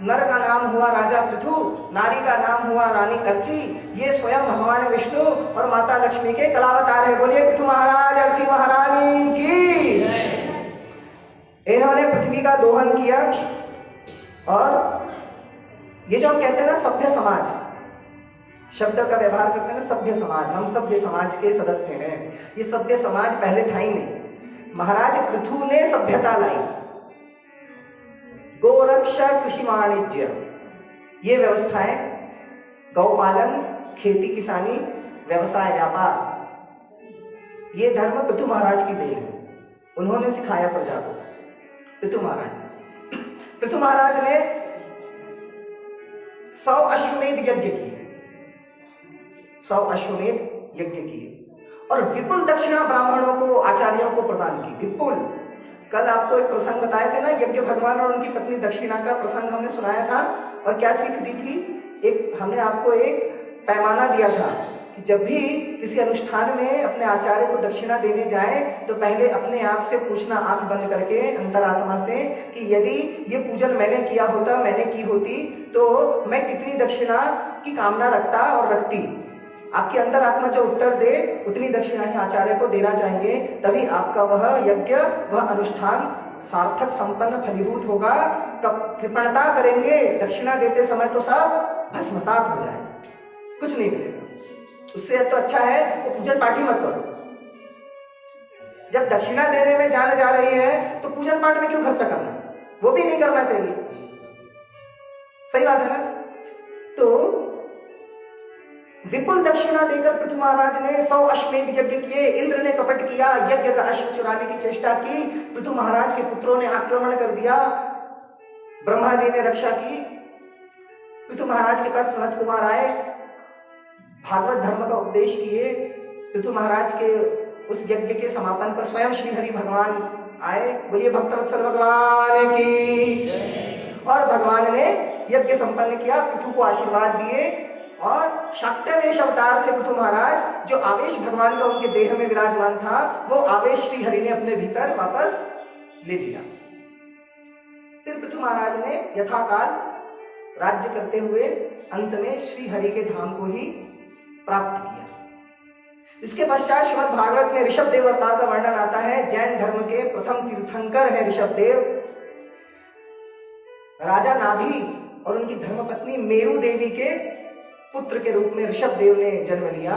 नर का नाम हुआ राजा पृथु, नारी का नाम हुआ रानी अर्ची। ये स्वयं भगवान विष्णु और माता लक्ष्मी के कलावतार है। बोलिए पृथु महाराज, अर्ची महारानी की। इन्होंने पृथ्वी का दोहन किया। और ये जो हम कहते हैं ना सभ्य समाज, शब्द का व्यवहार करते हैं ना सभ्य समाज, हम सभ्य समाज के सदस्य हैं। ये सभ्य समाज पहले था ही नहीं, महाराज पृथु ने सभ्यता लाई। गोरक्षा, कृषि वाणिज्य, ये व्यवस्थाएं, गौपालन, खेती किसानी, व्यवसाय व्यापार, ये धर्म पृथु महाराज की देन है। उन्होंने सिखाया प्रजा को। पृथु महाराज ने 100 अश्वमेध यज्ञ किए, 100 अश्वमेध यज्ञ किए और विपुल दक्षिणा ब्राह्मणों को, आचार्यों को प्रदान की। विपुल, कल आपको एक प्रसंग बताए थे ना, यज्ञ भगवान और उनकी पत्नी दक्षिणा का प्रसंग हमने सुनाया था। और क्या सीख दी थी? एक हमने आपको एक पैमाना दिया था कि जब भी किसी अनुष्ठान में अपने आचार्य को दक्षिणा देने जाए तो पहले अपने आप से पूछना, आंख बंद करके अंतरात्मा से, कि यदि ये पूजन मैंने किया होता, मैंने की होती, तो मैं कितनी दक्षिणा की कामना रखता और रखती। आपकी अंतरात्मा जो उत्तर दे उतनी दक्षिणा ही आचार्य को देना चाहिए, तभी आपका वह यज्ञ, वह अनुष्ठान सार्थक, संपन्न, फलीभूत होगा। कृपणता करेंगे दक्षिणा देते समय तो सब भस्मसात हो जाए, कुछ नहीं मिलेगा। उससे तो अच्छा है वो पूजन पाठ ही मत करो। जब दक्षिणा देने में जान जा रही है तो पूजन पाठ में क्यों खर्चा करना, वो भी नहीं करना चाहिए। सही बात है ना? तो विपुल दक्षिणा देकर पृथु महाराज ने 100 अश्वमेध यज्ञ किए। इंद्र ने कपट किया, यज्ञ का अश्व चुराने की चेष्टा की। पृथु महाराज के पुत्रों ने आक्रमण कर दिया, ब्रह्मा जी ने रक्षा की। पृथु महाराज के पास सनत कुमार आए, भागवत धर्म का उपदेश किए। पृथु महाराज के उस यज्ञ के समापन पर स्वयं श्री हरि भगवान आए। बोलिए भक्तवत्सल भगवान की। और भगवान ने यज्ञ संपन्न किया, पृथु को आशीर्वाद दिए। और शाक्तवेश अवतार थे पृथु महाराज, जो आवेश भगवान का उनके देह में विराजमान था, वो आवेश श्री हरि ने अपने भीतर वापस ले लिया। फिर पृथु महाराज ने यथाकाल राज्य करते हुए अंत में श्री हरि के धाम को ही प्राप्त किया। इसके पश्चात श्रीमद् भागवत में ऋषभदेव अवतार का वर्णन आता है। जैन धर्म के प्रथम तीर्थंकर है ऋषभदेव। राजा नाभि और उनकी धर्मपत्नी मेरु देवी के पुत्र के रूप में ऋषभदेव ने जन्म लिया।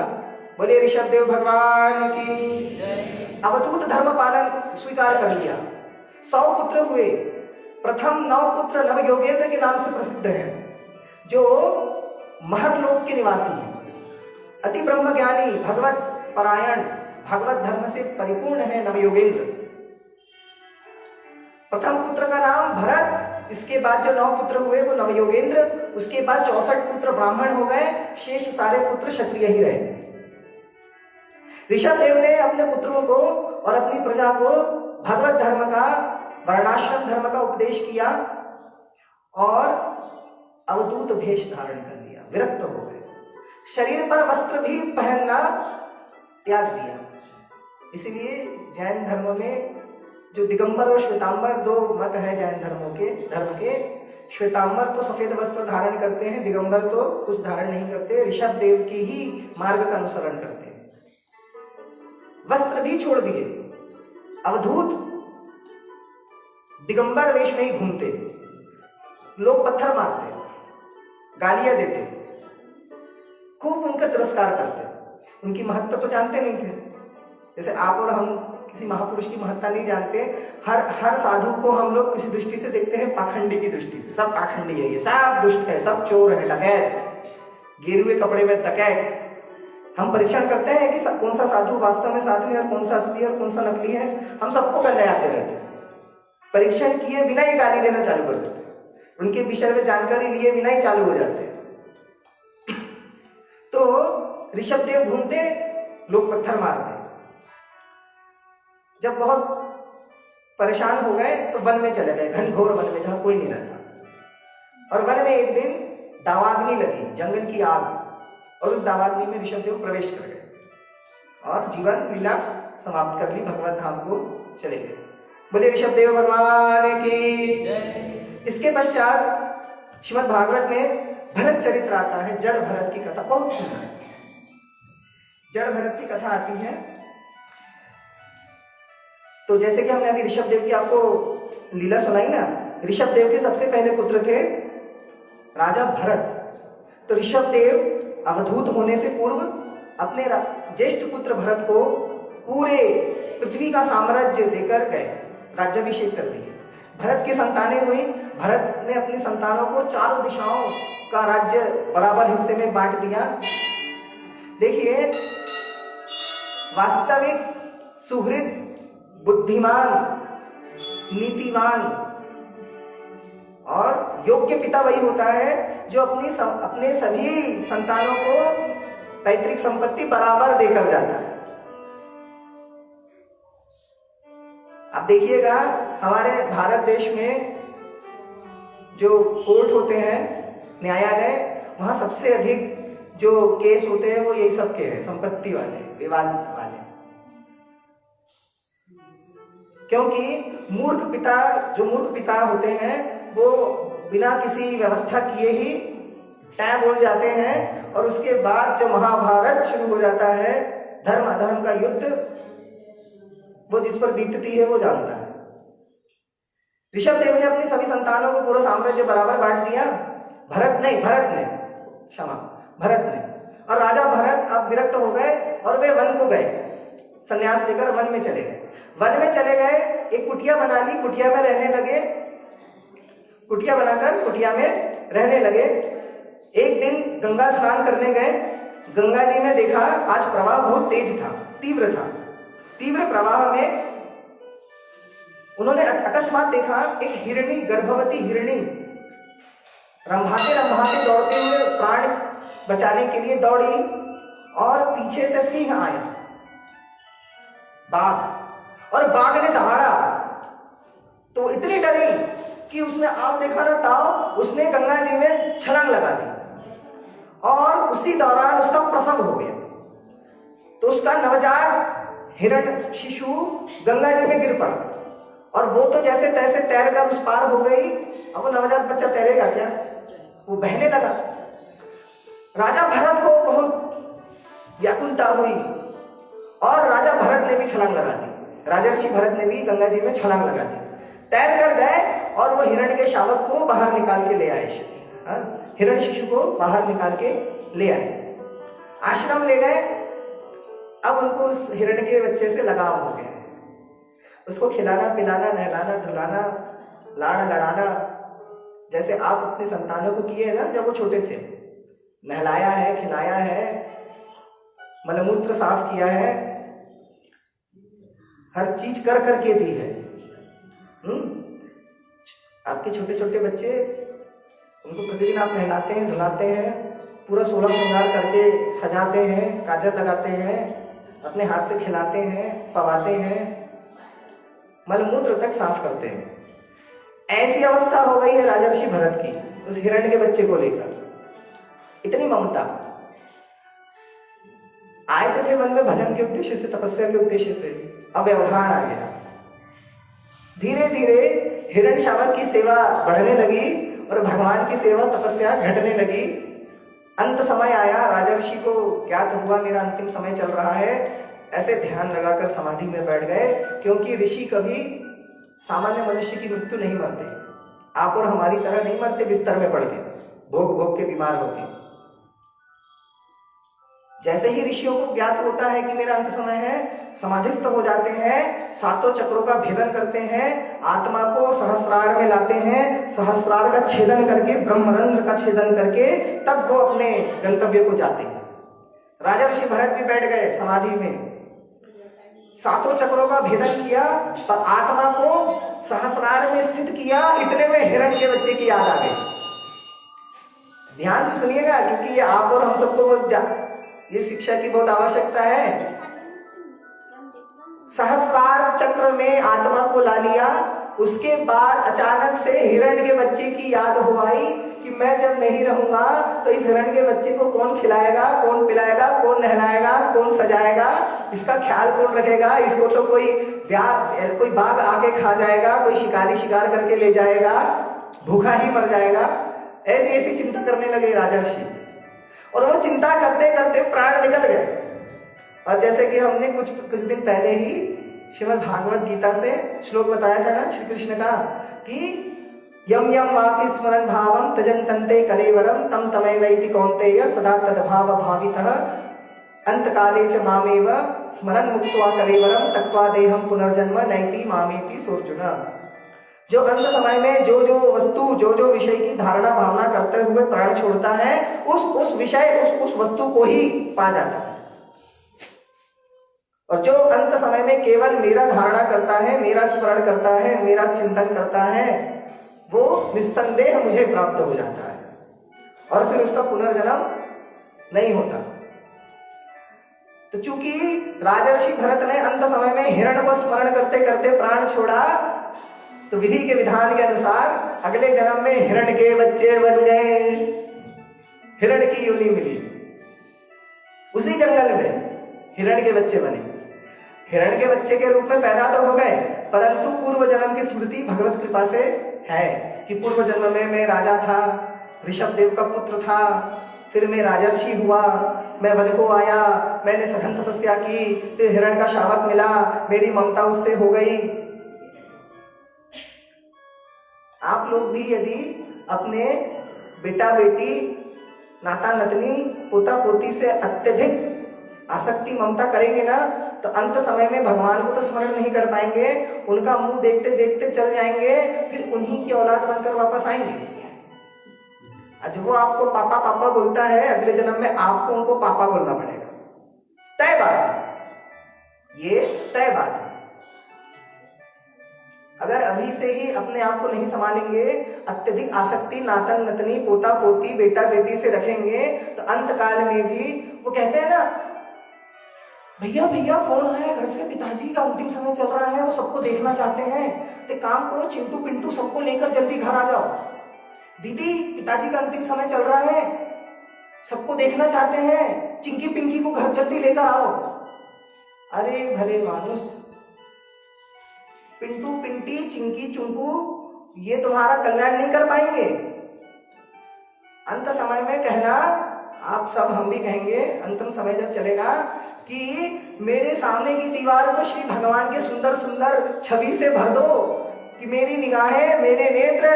बोले ऋषभदेव भगवान की। अवधूत धर्म पालन स्वीकार कर लिया। 100 पुत्र हुए। प्रथम 9 पुत्र नव योगेंद्र के नाम से प्रसिद्ध हैं, जो महर्लोक के निवासी हैं, अति ब्रह्म ज्ञानी, भगवत परायण, भगवत धर्म से परिपूर्ण है नव योगेंद्र। प्रथम पुत्र का नाम भरत, इसके बाद जो 9 पुत्र हुए वो नव योगेंद्र, उसके बाद 64 पुत्र ब्राह्मण हो गए, शेष सारे पुत्र क्षत्रिय ही रहे। ऋषभदेव ने अपने पुत्रों को और अपनी प्रजा को भगवत धर्म का, वर्णाश्रम धर्म का उपदेश किया और अवधूत भेष धारण कर लिया, विरक्त हो गए। शरीर पर वस्त्र भी पहनना त्याग दिया। इसीलिए जैन धर्म में जो दिगंबर और श्वेतांबर दो मत है जैन धर्म के, श्वेतांबर तो सफेद वस्त्र धारण करते हैं, दिगंबर तो कुछ धारण नहीं करते, ऋषभ देव की ही मार्ग का अनुसरण करते हैं। वस्त्र भी छोड़ दिए, अवधूत दिगंबर वेश में ही घूमते, लोग पत्थर मारते, गालियां देते, खूब उनका तिरस्कार करते। उनकी महत्ता तो जानते नहीं थे, जैसे आप और हम किसी महापुरुष की महत्ता नहीं जानते। हर साधु को हम लोग किसी दृष्टि से देखते हैं, पाखंडी की दृष्टि से। सब पाखंडी है, ये सब दुष्ट है, सब चोर है, डकैत, गेरुए कपड़े में डकैत। हम परीक्षण करते हैं कि कौन सा साधु वास्तव में साधु है और कौन सा असली है और कौन सा नकली है। हम सबको करने आते रहते हैं, परीक्षण किए बिना ही गाली देना चालू कर देते, उनके विषय में जानकारी लिए बिना ही चालू हो जाते। तो ऋषभ देव घूमते, लोग पत्थर मारते। जब बहुत परेशान हो गए तो वन में चले गए, घनघोर वन में जहां कोई नहीं रहता। और वन में एक दिन दावाग्नि लगी, जंगल की आग, और उस दावाग्नि में ऋषभदेव प्रवेश कर गए और जीवन लीला समाप्त कर ली, भगवत धाम को चले गए। बोले ऋषभदेव भगवान की। इसके पश्चात श्रीमद् भागवत में भरत चरित्र आता है, जड़ भरत की कथा बहुत सुंदर है। जड़ भरत की कथा आती है। तो जैसे कि हमने अभी ऋषभदेव की आपको लीला सुनाई ना, ऋषभदेव के सबसे पहले पुत्र थे राजा भरत। तो ऋषभदेव अवधूत होने से पूर्व अपने ज्येष्ठ पुत्र भरत को पूरे पृथ्वी का साम्राज्य देकर गए, राज्याभिषेक कर दिए। भरत की संतानें हुई, भरत ने अपनी संतानों को चारों दिशाओं का राज्य बराबर हिस्से में बांट दिया। देखिए, वास्तविक सुहृद, बुद्धिमान, नीतिवान और योग्य पिता वही होता है जो अपने सभी संतानों को पैतृक संपत्ति बराबर देकर जाता है। आप देखिएगा, हमारे भारत देश में जो कोर्ट होते हैं, न्यायालय, वहां सबसे अधिक जो केस होते हैं वो यही सब के हैं, संपत्ति वाले, विवाद वाले। क्योंकि मूर्ख पिता होते हैं वो बिना किसी व्यवस्था किए ही टैं बोल जाते हैं, और उसके बाद जब महाभारत शुरू हो जाता है, धर्म अधर्म का युद्ध, वो जिस पर बीतती है वो जानता है। ऋषभदेव ने अपनी सभी संतानों को पूरा साम्राज्य बराबर बांट दिया। भरत ने और राजा भरत अब विरक्त हो गए और वे वन को गए, संन्यास लेकर वन में चले गए। वन में चले गए, एक कुटिया बना ली, कुटिया में रहने लगे, कुटिया बनाकर कुटिया में रहने लगे। एक दिन गंगा स्नान करने गए, गंगा जी ने देखा आज प्रवाह बहुत तेज था, तीव्र प्रवाह में उन्होंने अकस्मात देखा एक हिरणी, गर्भवती हिरणी रंभाते दौड़ते हुए प्राण बचाने के लिए दौड़ी, और पीछे से सिंह आया, बाघ, और बाघ ने दहाड़ा तो इतनी डरी कि उसने आप देखा ना ताव, उसने गंगा जी में छलांग लगा दी और उसी दौरान उसका प्रसव हो गया। तो उसका नवजात हिरण शिशु गंगा जी में गिर पड़ा, और वो तो जैसे तैसे तैरकर उस पार हो गई। अब वो नवजात बच्चा तैरेगा क्या, वो बहने लगा। राजा भरत को बहुत व्याकुलता हुई और राजा भरत ने भी छलांग लगा दी, राजर्षि भरत ने भी गंगा जी में छलांग लगा दी, तैर कर गए और वो हिरण के शावक को बाहर निकाल के ले आए, हिरण शिशु को बाहर निकाल के ले आए, आश्रम ले गए। अब उनको उस हिरण के बच्चे से लगाव हो गया, उसको खिलाना पिलाना, नहलाना धुलाना, लाड़ लड़ाना, जैसे आप अपने संतानों को किए ना जब वो छोटे थे, नहलाया है, खिलाया है, मलमूत्र साफ किया है, हर चीज कर करके दी है। आपके छोटे छोटे बच्चे, उनको प्रतिदिन आप नहलाते हैं, धुलाते हैं, पूरा 16 श्रृंगार करके सजाते हैं, काजल लगाते हैं, अपने हाथ से खिलाते हैं, पवाते हैं, मलमूत्र तक साफ करते हैं। ऐसी अवस्था हो गई है राजर्षि भरत की उस हिरण के बच्चे को लेकर, इतनी ममता। आए तो थे वन में भजन के उद्देश्य से, तपस्या के उद्देश्य से, अब व्यवधान आ गया। धीरे धीरे हिरण्यशावक की सेवा बढ़ने लगी और भगवान की सेवा तपस्या घटने लगी। अंत समय आया, राजर्षि को ज्ञात हुआ मेरा अंतिम समय चल रहा है, ऐसे ध्यान लगाकर समाधि में बैठ गए। क्योंकि ऋषि कभी सामान्य मनुष्य की मृत्यु नहीं मरते, आप और हमारी तरह नहीं मरते बिस्तर में पड़ के, भोग भोग के बीमार होते। जैसे ही ऋषियों को ज्ञात होता है कि मेरा अंत समय है, समाधिस्थ हो जाते हैं, सातों चक्रों का भेदन करते हैं, आत्मा को सहस्रार में लाते हैं, सहस्रार का छेदन करके, ब्रह्मरंध्र का छेदन करके तब वो अपने गंतव्य को जाते हैं। राजा ऋषि भरत भी बैठ गए समाधि में, सातों चक्रों का भेदन किया और आत्मा को सहस्रार में स्थित किया। इतने में हिरण्य के बच्चे की याद आ गई। ध्यान से सुनिएगा, क्योंकि ये आप और हम सबको ये शिक्षा की बहुत आवश्यकता है। सहस्रार चक्र में आत्मा को ला लिया, उसके बाद अचानक से हिरण्य के बच्चे की याद हो आई कि मैं जब नहीं रहूंगा तो इस हिरण्य के बच्चे को कौन खिलाएगा, कौन पिलाएगा, कौन नहलाएगा, कौन सजाएगा, इसका ख्याल कौन रखेगा, इसको तो कोई बाघ आके खा जाएगा, कोई शिकारी शिकार करके ले जाएगा, भूखा ही मर जाएगा। ऐसी ऐसी चिंता करने लगे राजर्षि, और वो चिंता करते करते प्राण निकल गए। और जैसे कि हमने कुछ दिन पहले ही श्रीमद् भागवत गीता से श्लोक बताया था ना, श्री कृष्ण का, कि यम यम वापि स्मरण भावम तजंतन्ते कलेवरम तम तमैवैति कौन्तेय सदा तद्भाव भावितः अंतकाले च मामेव स्मरन् मुक्त्वा कलेवरम तत्वा देहम पुनर्जन्म नैति मामेति सोऽर्जुन। जो अंत समय में जो जो वस्तु, जो जो विषय की धारणा भावना करते हुए प्राण छोड़ता है, उस विषय उस वस्तु को ही पा जाता है। और जो अंत समय में केवल मेरा धारणा करता है, मेरा स्मरण करता है, मेरा चिंतन करता है, वो निस्संदेह मुझे प्राप्त हो जाता है और फिर उसका पुनर्जन्म नहीं होता। तो चूंकि राजर्षि भरत ने अंत समय में हिरण्य को स्मरण करते करते प्राण छोड़ा, तो विधि के विधान के अनुसार अगले जन्म में हिरण्य के बच्चे बन गए, हिरण्य की योनि मिली, उसी जंगल में हिरण्य के बच्चे बने। हिरण्य के बच्चे के रूप में पैदा तो हो गए, परंतु पूर्व जन्म की स्मृति भगवत कृपा से है कि पूर्व जन्म में मैं राजा था, ऋषभ देव का पुत्र था, फिर मैं राजर्षि हुआ, मैं वन को आया, मैंने सघन तपस्या की, फिर हिरण्य का शावक मिला, मेरी ममता उससे हो गई। आप लोग भी यदि अपने बेटा बेटी, नाता नतनी, पोता पोती से अत्यधिक आसक्ति ममता करेंगे ना, तो अंत समय में भगवान को तो स्मरण नहीं कर पाएंगे, उनका मुंह देखते देखते चल जाएंगे, फिर उन्हीं की औलाद बनकर वापस आएंगे। आज वो आपको पापा पापा बोलता है, अगले जन्म में आपको उनको पापा बोलना पड़ेगा। तय बात, ये तय बात है। अगर अभी से ही अपने आप को नहीं संभालेंगे, अत्यधिक आसक्ति नातन नतनी, पोता पोती, बेटा बेटी से रखेंगे, तो अंत काल में भी वो कहते हैं ना, भैया भैया फोन आया घर से, पिताजी का अंतिम समय चल रहा है, वो सबको देखना चाहते हैं, तो काम करो चिंटू पिंटू सबको लेकर जल्दी घर आ जाओ। दीदी पिताजी का अंतिम समय चल रहा है, सबको देखना चाहते हैं, चिंकी पिंकी को घर जल्दी लेकर आओ। अरे भले मानुस, पिंटू पिंटी, चिंकी चुंकू ये तुम्हारा कल्याण नहीं कर पाएंगे। अंत समय में कहना, आप सब हम भी कहेंगे अंतिम समय जब चलेगा, कि मेरे सामने की दीवार को श्री भगवान के सुंदर सुंदर छवि से भर दो, कि मेरी निगाहें, मेरे नेत्र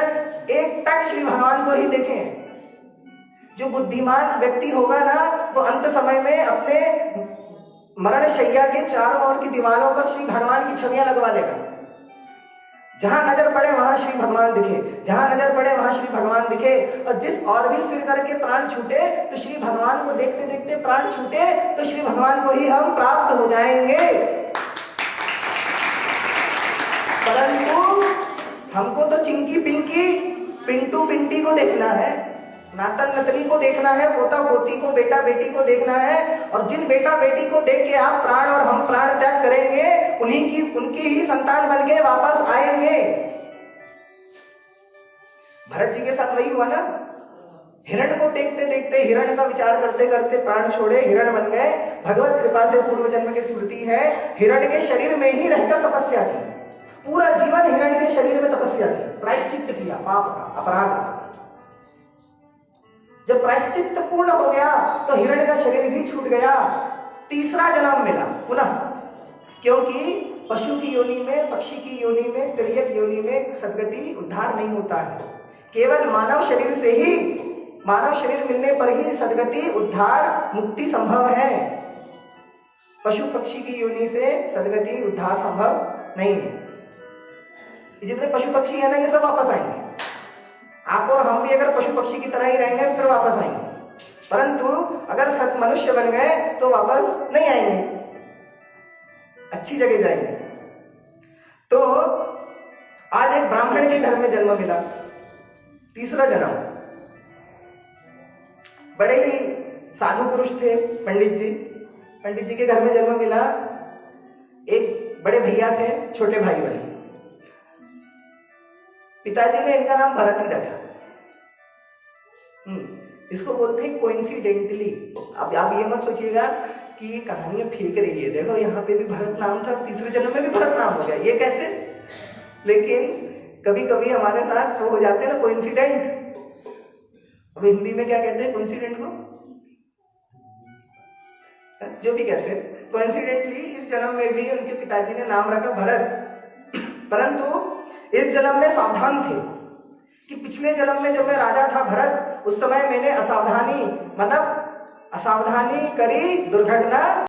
एक टक श्री भगवान को ही देखें। जो बुद्धिमान व्यक्ति होगा ना, वो अंत समय में अपने मरण शैया के चारों ओर की दीवारों पर श्री भगवान की छवियां लगवा लेगा। जहां नजर पड़े वहां श्री भगवान दिखे, जहां नजर पड़े वहां श्री भगवान दिखे। और जिस और भी सिर करके प्राण छूटे, तो श्री भगवान को देखते देखते प्राण छूटे, तो श्री भगवान को ही हम प्राप्त हो जाएंगे। परंतु हमको तो चिंकी पिंकी, पिंटू पिंटी को देखना है, नातन नतनी को देखना है, पोता पोती को, बेटा बेटी को देखना है। और जिन बेटा बेटी को देख के आप प्राण और हम प्राण त्याग करेंगे, उनकी ही संतान बन के वापस आएंगे। भरत जी के साथ वही हुआ ना, हिरण को देखते देखते, हिरण का विचार करते करते प्राण छोड़े, हिरण बन गए। भगवत कृपा से पूर्व जन्म की स्मृति है, हिरण के शरीर में ही रहकर तपस्या की, पूरा जीवन हिरण के शरीर में तपस्या की, प्रायश्चित्त किया पाप का, अपराध का। जब प्रायश्चित्त पूर्ण हो गया तो हिरण का शरीर भी छूट गया, तीसरा जन्म मिला पुनः, क्योंकि पशु की योनि में, पक्षी की योनि में, तिर्यक योनि में सद्गति उद्धार नहीं होता है। केवल मानव शरीर से ही, मानव शरीर मिलने पर ही सद्गति उद्धार मुक्ति संभव है। पशु पक्षी की योनि से सद्गति उद्धार संभव नहीं है। जितने पशु पक्षी है ना, ये सब वापस आएंगे। आप और हम भी अगर पशु पक्षी की तरह ही रहेंगे फिर वापस आएंगे, परंतु अगर सत मनुष्य बन गए तो वापस नहीं आएंगे, अच्छी जगह जाएंगे। तो आज एक ब्राह्मण के घर में जन्म मिला, तीसरा जन्म। बड़े ही साधु पुरुष थे पंडित जी, पंडित जी के घर में जन्म मिला। एक बड़े भैया थे, छोटे भाई बने। पिताजी ने इनका नाम भरत ही रखा। इसको बोलते हैं कोइंसिडेंटली। अब आप ये मत सोचिएगा कि ये कहानियां फेंक रही है, देखो यहाँ पे भी भरत नाम था, तीसरे जन्म में भी भरत नाम हो गया, ये कैसे? लेकिन कभी कभी हमारे साथ वो हो जाते हैं ना कोइंसिडेंट। अब हिंदी में क्या कहते हैं कोइंसिडेंट को? जो भी कहते हैं, कोइंसिडेंटली इस जन्म में भी उनके पिताजी ने नाम रखा भरत, परंतु इस जन्म में सावधान थे कि पिछले जन्म में जब मैं राजा था भरत, उस समय मैंने असावधानी करी, दुर्घटना